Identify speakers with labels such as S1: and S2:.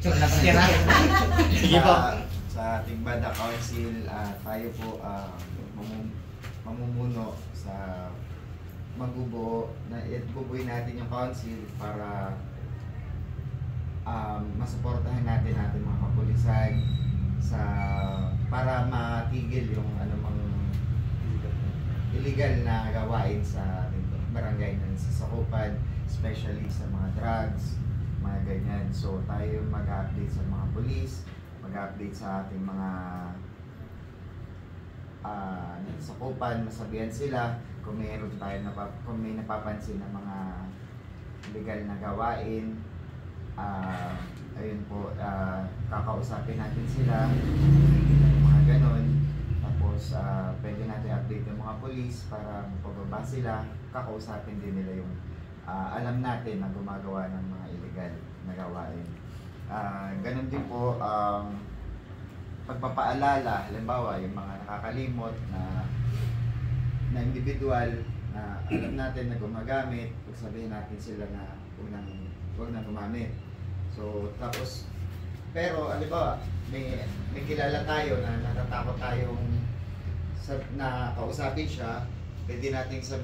S1: Tira. Sige po.
S2: Sa ating Banda Council, tayo po mamumuno sa magbubuo na bubuin natin yung council para masuportahan natin mga kapulisan para matigil yung anumang illegal na gawain sa ating barangay na sasakupan, especially sa mga drugs, mga ganyan. So tayo mag-update sa mga pulis, mag-update sa ating mga nasakupan, masabihan sila kung mayroon tayo kung may napapansin na mga illegal na gawain. Ayun po, kakausapin natin sila, mga ganon. Tapos pwede natin update yung mga police para mapababa sila, kakausapin din nila yung alam natin na gumagawa ng mga illegal na gawain. Ganon din po pagpapaalala, halimbawa yung mga nakakalimot na individual na alam natin na gumagamit, sabihin natin sila na huwag nang gumamit. So tapos pero halimbawa may kilala tayo na natatakot tayong na kausapin siya, pwede nating sabihin